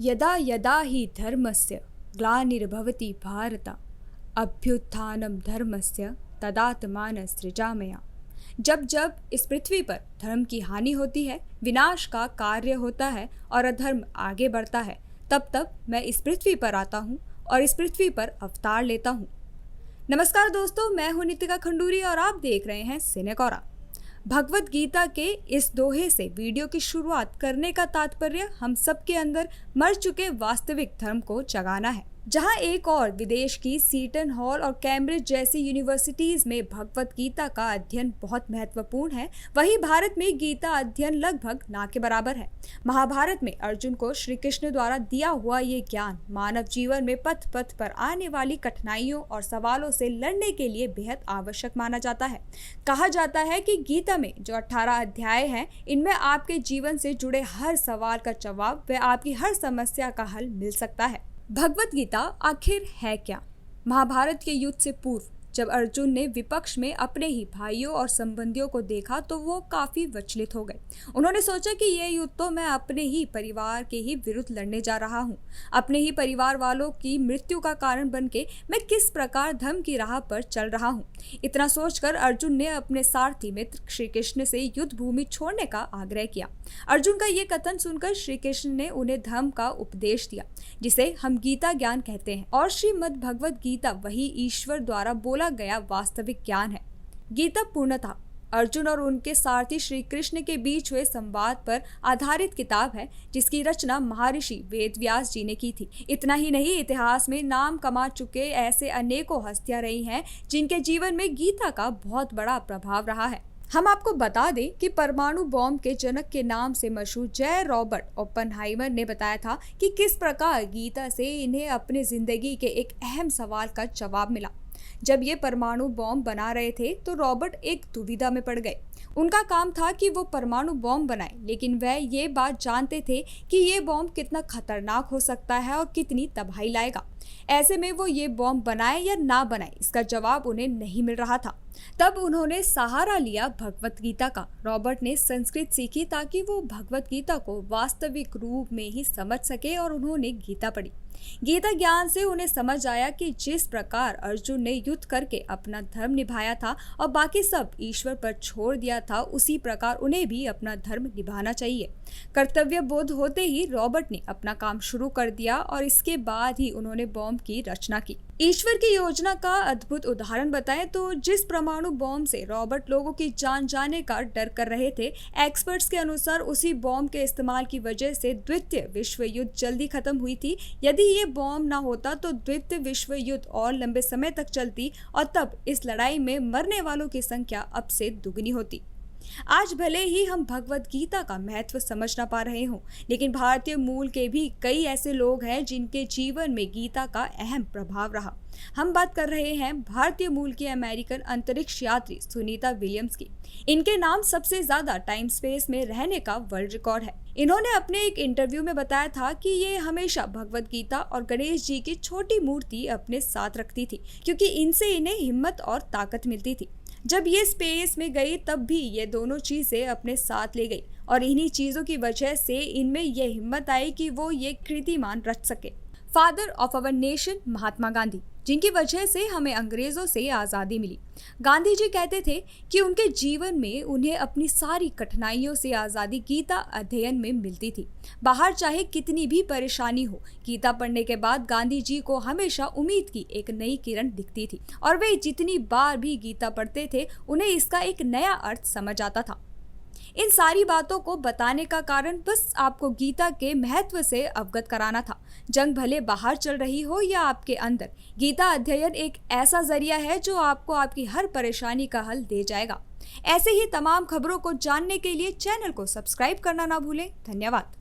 यदा यदा हि धर्मस्य ग्लानिर्भवति भारत अभ्युत्थानं धर्मस्य तदात्मान सृजाम्यहम्। जब जब इस पृथ्वी पर धर्म की हानि होती है, विनाश का कार्य होता है और अधर्म आगे बढ़ता है, तब तब मैं इस पृथ्वी पर आता हूँ और इस पृथ्वी पर अवतार लेता हूँ। नमस्कार दोस्तों, मैं हूँ नितिका खंडूरी और आप देख रहे हैं सिनेकोरा। भगवत गीता के इस दोहे से वीडियो की शुरुआत करने का तात्पर्य हम सबके अंदर मर चुके वास्तविक धर्म को जगाना है। जहां एक और विदेश की सीटन हॉल और कैम्ब्रिज जैसी यूनिवर्सिटीज में भगवत गीता का अध्ययन बहुत महत्वपूर्ण है, वहीं भारत में गीता अध्ययन लगभग ना के बराबर है। महाभारत में अर्जुन को श्री कृष्ण द्वारा दिया हुआ ये ज्ञान मानव जीवन में पथ पथ पर आने वाली कठिनाइयों और सवालों से लड़ने के लिए बेहद आवश्यक माना जाता है। कहा जाता है कि गीता में जो 18 अध्याय हैं, इनमें आपके जीवन से जुड़े हर सवाल का जवाब व आपकी हर समस्या का हल मिल सकता है। भगवत गीता आखिर है क्या? महाभारत के युद्ध से पूर्व जब अर्जुन ने विपक्ष में अपने ही भाइयों और संबंधियों को देखा तो वो काफी विचलित हो गए। उन्होंने सोचा कि ये युद्ध तो मैं अपने ही परिवार के ही विरुद्ध लड़ने जा रहा हूँ। अपने ही परिवार वालों की मृत्यु का कारण बनके मैं किस प्रकार धर्म की राह पर चल रहा हूँ। इतना सोचकर अर्जुन ने अपने सारथी मित्र श्री कृष्ण से युद्ध भूमि छोड़ने का आग्रह किया। अर्जुन का ये कथन सुनकर श्री कृष्ण ने उन्हें धर्म का उपदेश दिया, जिसे हम गीता ज्ञान कहते हैं, और श्रीमद् भगवत गीता वही ईश्वर द्वारा बोला गया वास्तविक ज्ञान है। गीता पूर्णतः अर्जुन और उनके सारथी श्री कृष्ण के बीच हुए संवाद पर आधारित किताब है, जिसकी रचना महर्षि वेदव्यास जी ने की थी। इतना ही नहीं, इतिहास में नाम कमा चुके ऐसे अनेकों हस्तियां रही हैं जिनके जीवन में गीता का बहुत बड़ा प्रभाव रहा है। हम आपको बता दें कि परमाणु बॉम्ब के जनक के नाम से मशहूर जय रॉबर्ट ओपेनहाइमर ने बताया था कि किस प्रकार गीता से इन्हें अपने जिंदगी के एक अहम सवाल का जवाब मिला। जब ये परमाणु बॉम्ब बना रहे थे तो रॉबर्ट एक दुविधा में पड़ गए। उनका काम था कि वो परमाणु बॉम्ब बनाए, लेकिन वह ये बात जानते थे कि ये बॉम्ब कितना खतरनाक हो सकता है और कितनी तबाही लाएगा। ऐसे में वो ये बॉम्ब बनाए या ना बनाए, इसका जवाब उन्हें नहीं मिल रहा था। तब उन्होंने सहारा लिया भगवत गीता का। रॉबर्ट ने संस्कृत सीखी ताकि वो भगवत गीता को वास्तविक रूप में ही समझ सके और उन्होंने गीता पढ़ी। गीता ज्ञान से उन्हें समझ आया कि जिस प्रकार अर्जुन ने युद्ध करके अपना धर्म निभाया था और बाकी सब ईश्वर पर छोड़ दिया था, उसी प्रकार उन्हें भी अपना धर्म निभाना चाहिए। कर्तव्य बोध होते ही रॉबर्ट ने अपना काम शुरू कर दिया और इसके बाद ही उन्होंने बॉम्ब की रचना की। ईश्वर की योजना का अद्भुत उदाहरण बताएं तो जिस परमाणु बॉम्ब से रॉबर्ट लोगों की जान जाने का डर कर रहे थे, एक्सपर्ट्स के अनुसार उसी बॉम्ब के इस्तेमाल की वजह से द्वितीय विश्व युद्ध जल्दी खत्म हुई थी। यदि ये बॉम्ब ना होता तो द्वितीय विश्व युद्ध और लंबे समय तक चलती और तब इस लड़ाई में मरने वालों की संख्या अब से दुगनी होती। आज भले ही हम भगवत गीता का महत्व समझ ना पा रहे हों, लेकिन भारतीय मूल के भी कई ऐसे लोग हैं जिनके जीवन में गीता का अहम प्रभाव रहा। हम बात कर रहे हैं भारतीय मूल की अमेरिकन अंतरिक्ष यात्री सुनीता विलियम्स की। इनके नाम सबसे ज्यादा टाइम स्पेस में रहने का वर्ल्ड रिकॉर्ड है। इन्होंने अपने एक इंटरव्यू में बताया था कि ये हमेशा भगवत गीता और गणेश जी की छोटी मूर्ति अपने साथ रखती थी, क्योंकि इनसे इन्हें हिम्मत और ताकत मिलती थी। जब ये स्पेस में गई तब भी ये दोनों चीजें अपने साथ ले गई और इन्हीं चीजों की वजह से इनमें ये हिम्मत आई कि वो ये कीर्तिमान रच सके। Father of our nation Mahatma Gandhi, जिनकी वजह से हमें अंग्रेजों से आज़ादी मिली। गांधी जी कहते थे कि उनके जीवन में उन्हें अपनी सारी कठिनाइयों से आज़ादी गीता अध्ययन में मिलती थी। बाहर चाहे कितनी भी परेशानी हो, गीता पढ़ने के बाद गांधी जी को हमेशा उम्मीद की एक नई किरण दिखती थी और वे जितनी बार भी गीता पढ़ते थे, उन्हें इसका एक नया अर्थ समझ आता था। इन सारी बातों को बताने का कारण बस आपको गीता के महत्व से अवगत कराना था। जंग भले बाहर चल रही हो या आपके अंदर, गीता अध्ययन एक ऐसा जरिया है जो आपको आपकी हर परेशानी का हल दे जाएगा। ऐसे ही तमाम खबरों को जानने के लिए चैनल को सब्सक्राइब करना ना भूलें। धन्यवाद।